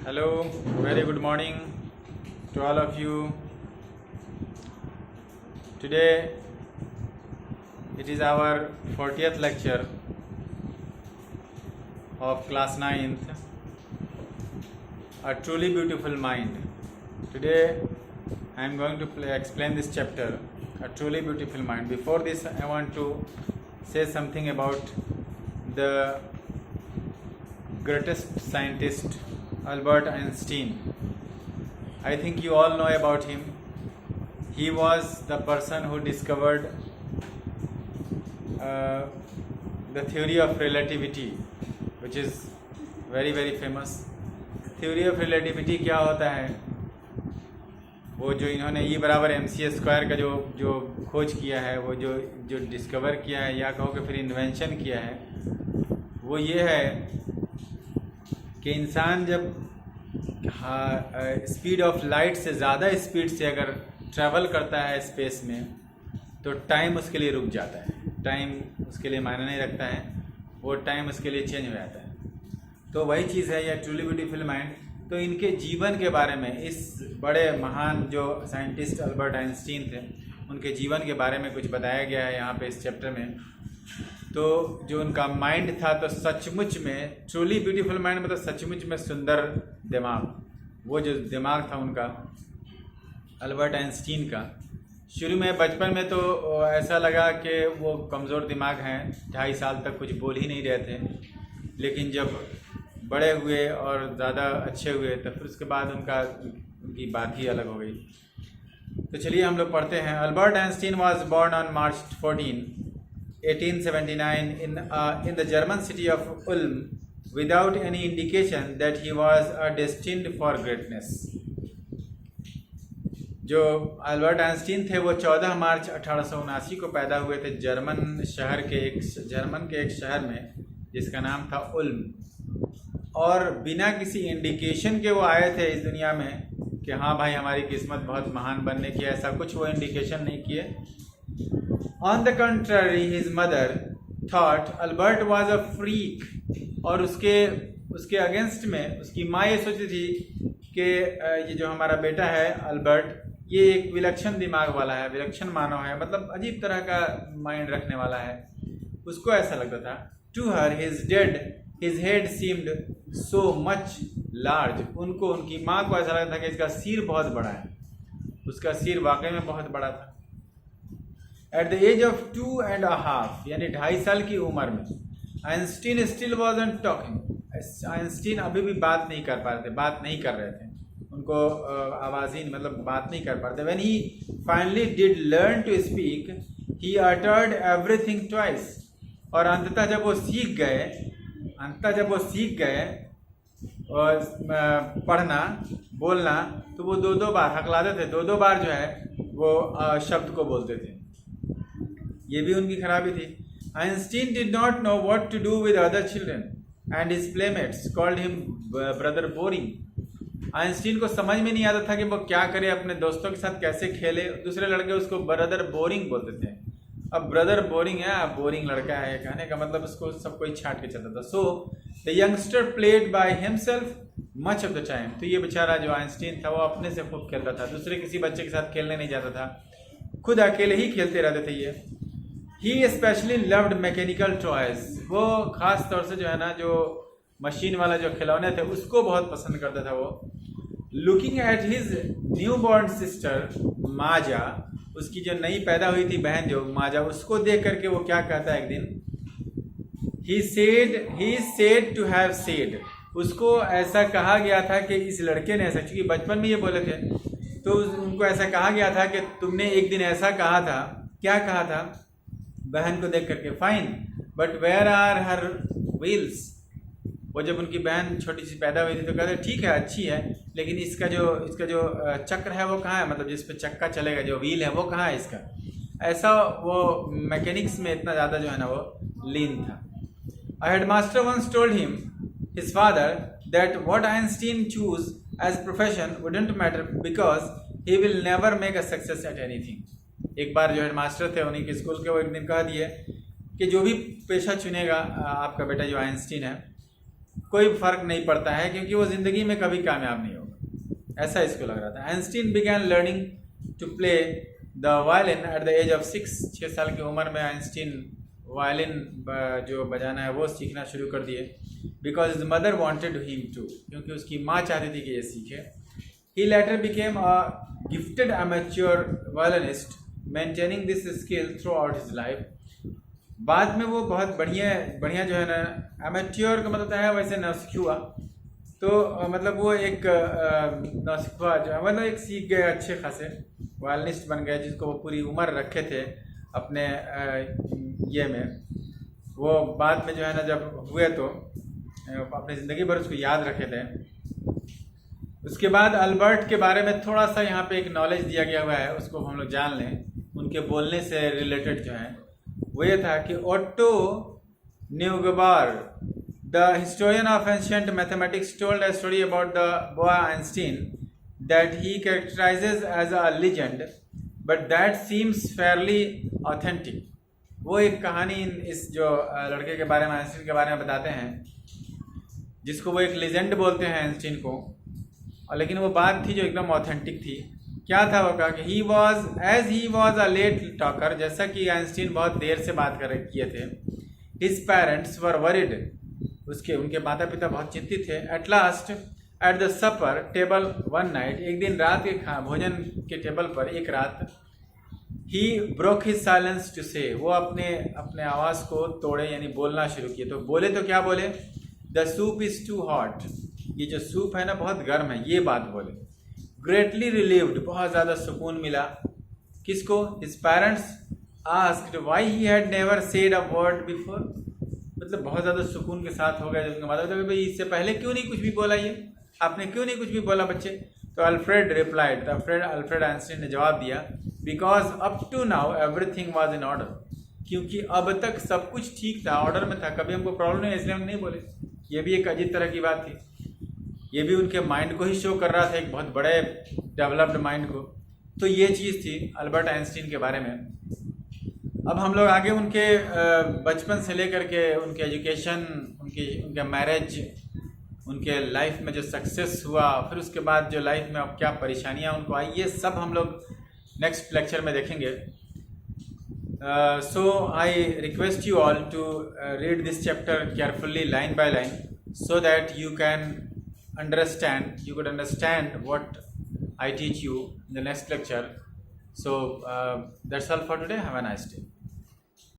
Hello, very good morning to all of you. Today it is our 40th lecture of class 9th, A Truly Beautiful Mind. Today I am going to explain this chapter, A Truly Beautiful Mind. Before this, I want to say something about the greatest scientist, Albert Einstein. I think you all know about him. He was the person who discovered the theory of relativity, which is very famous. Theory of relativity क्या होता है? वो जो इन्होंने E=mc² का जो खोज किया है, वो जो डिस्कवर किया है, या कहो कि फिर इन्वेंशन किया है, वो ये है कि इंसान जब स्पीड ऑफ लाइट से ज़्यादा स्पीड से अगर ट्रैवल करता है स्पेस में, तो टाइम उसके लिए रुक जाता है। टाइम उसके लिए मायने नहीं रखता है, वो टाइम उसके लिए चेंज हो जाता है। तो वही चीज़ है यह ट्रूली ब्यूटीफुल माइंड। तो इनके जीवन के बारे में, इस बड़े महान जो साइंटिस्ट अल्बर्ट आइंस्टीन थे, उनके जीवन के बारे में कुछ बताया गया है यहाँ पे इस चैप्टर में। तो जो उनका माइंड था, तो सचमुच में ट्रूली ब्यूटीफुल माइंड मतलब सचमुच में सुंदर दिमाग। वो जो दिमाग था उनका, अल्बर्ट आइंस्टीन का, शुरू में बचपन में तो ऐसा लगा कि वो कमज़ोर दिमाग हैं, 2.5 साल तक कुछ बोल ही नहीं रहे थे। लेकिन जब बड़े हुए और ज़्यादा अच्छे हुए, तो फिर उसके बाद उनकी बात ही अलग हो गई। तो चलिए हम लोग पढ़ते हैं। Albert Einstein was born on March 14, 1879 in the German city of Ulm, without any indication that he was destined for greatness. जो अल्बर्ट आइंस्टीन थे वो 14 मार्च 1879 को पैदा हुए थे जर्मन के एक शहर में जिसका नाम था उल्म। और बिना किसी इंडिकेशन के वो आए थे इस दुनिया में कि हाँ भाई हमारी किस्मत बहुत महान बनने की, ऐसा कुछ वो इंडिकेशन नहीं किए। On the contrary, his mother thought Albert was a freak, और उसके अगेंस्ट में उसकी माँ ये सोचती थी कि ये जो हमारा बेटा है अल्बर्ट, ये एक विलक्षण दिमाग वाला है, विलक्षण मानव है, मतलब अजीब तरह का माइंड रखने वाला है। उसको ऐसा लगता था। To her, his head seemed so much large. उनकी माँ को ऐसा लगता था कि इसका सिर बहुत बड़ा है। उसका सिर वाकई में बहुत बड़ा था। At the age of 2.5, यानी 2.5 साल की उम्र में, Einstein still wasn't talking. Einstein अभी भी बात नहीं कर रहे थे। उनको आवाज़हीन मतलब बात नहीं कर पा रहे थे। When he finally did learn to speak, he uttered everything twice. और अंततः जब वो सीख गए और पढ़ना बोलना, तो वो दो बार हकलाते थे, दो बार जो है वो शब्द को बोलते थे। ये भी उनकी खराबी थी। Einstein did not know what to do with other children and his playmates called him brother boring. Einstein को समझ में नहीं आता था कि वो क्या करे, अपने दोस्तों के साथ कैसे खेले। दूसरे लड़के उसको ब्रदर बोरिंग बोलते थे। अब ब्रदर बोरिंग है, बोरिंग लड़का है, कहने का मतलब उसको सब कोई छाट के चलता था। So the youngster played by himself much of the time. तो ये बेचारा जो आइंस्टीन था वो अपने से खूब खेलता था, दूसरे किसी बच्चे के साथ खेलने नहीं जाता था, खुद अकेले ही खेलते रहते थे ये। He especially loved mechanical toys. वो ख़ास तौर से जो है ना, जो मशीन वाला जो खिलौने थे उसको बहुत पसंद करता था वो। Looking at his newborn sister माजा, उसकी जो नई पैदा हुई थी बहन जो माजा, उसको देख करके वो क्या कहता है एक दिन, he is said to have said, उसको ऐसा कहा गया था कि इस लड़के ने ऐसा, चूँकि बचपन में ये बोले थे, तो उनको ऐसा कहा गया था कि तुमने एक दिन ऐसा कहा था। क्या कहा था बहन को देख करके? Fine but where are her wheels. वो जब उनकी बहन छोटी सी पैदा हुई थी तो कहते ठीक है, अच्छी है, लेकिन इसका जो चक्र है वो कहाँ है, मतलब जिस पे चक्का चलेगा, जो व्हील है वो कहाँ है इसका। ऐसा वो मैकेनिक्स में इतना ज़्यादा जो है ना वो लीन था। A headmaster once told him, his father, that what Einstein choose as profession wouldn't matter because he will never make a success at anything. एक बार जो हेडमास्टर थे उन्हीं के स्कूल के, वो एक दिन कह दिए कि जो भी पेशा चुनेगा आपका बेटा जो आइंस्टीन है, कोई फर्क नहीं पड़ता है क्योंकि वो ज़िंदगी में कभी कामयाब नहीं होगा, ऐसा इसको लग रहा था। Einstein began learning to play the violin at the age of 6 साल की उम्र में आइंस्टीन वायलिन जो बजाना है वो सीखना शुरू कर दिए। Because his mother wanted him to, क्योंकि उसकी माँ चाहती थी कि ये सीखे। He later became a gifted amateur violinist maintaining this skill throughout his life. बाद में वो बहुत बढ़िया जो है ना, अमेच्योर का मतलब है वैसे नौसिखुआ, तो मतलब वो एक नौसिखुआ जो है मतलब एक सीख गए अच्छे खासे वायलिनिस्ट बन गए, जिसको वो पूरी उम्र रखे थे अपने ये में। वो बाद में जो है ना जब हुए तो अपनी ज़िंदगी भर उसको याद रखे थे। उसके बाद अल्बर्ट के बारे में थोड़ा सा यहाँ पे एक नॉलेज दिया गया हुआ है, उसको हम लोग जान लें। उनके बोलने से रिलेटेड जो है वो ये था कि Otto Neugebauer the historian of ancient mathematics told a story about the boy Einstein that he characterises as a legend but that seems fairly authentic. वो एक कहानी इस जो लड़के के बारे में, आइंस्टीन के बारे में बताते हैं, जिसको वो एक लेजेंड बोलते हैं आइंस्टीन को, और लेकिन वो बात थी जो एकदम ऑथेंटिक थी। क्या था वो कहा कि he was a late talker, जैसा कि आइंस्टीन बहुत देर से बात किए थे। हिज पेरेंट्स वर वरिड, उनके माता पिता बहुत चिंतित थे। At last at the supper table one night, एक दिन रात के भोजन के टेबल पर एक रात, he broke his silence to say, वो अपने आवाज़ को तोड़े यानी बोलना शुरू किए। तो बोले तो क्या बोले, the soup is too hot, ये जो सूप है ना बहुत गर्म है, ये बात बोले। ग्रेटली रिलीव्ड, बहुत ज़्यादा सुकून मिला। किसको? His parents asked why he had never said a word before, मतलब बहुत ज़्यादा सुकून के साथ हो गया जब उनके माता पिता भाई इससे पहले क्यों नहीं कुछ भी बोला, ये आपने क्यों नहीं कुछ भी बोला बच्चे। तो अल्फ्रेड रिप्लाइड, अल्फ्रेड आइंस्टीन ने जवाब दिया, because up to now everything was in order, क्योंकि अब तक सब कुछ ठीक था, ऑर्डर में था, कभी हमको प्रॉब्लम नहीं, इसलिए हम नहीं बोले। ये भी एक अजीब तरह की बात थी, ये भी उनके माइंड को ही शो कर रहा था, एक बहुत बड़े डेवलप्ड माइंड को। तो ये चीज़ थी अल्बर्ट आइंस्टीन के बारे में। अब हम लोग आगे उनके बचपन से लेकर के उनके एजुकेशन, उनके मैरिज, उनके लाइफ में जो सक्सेस हुआ, फिर उसके बाद जो लाइफ में अब क्या परेशानियां उनको आई, ये सब हम लोग नेक्स्ट लेक्चर में देखेंगे। So I request you all to read this chapter carefully line by line, so that you could understand what I teach you in the next lecture. So that's all for today. Have a nice day.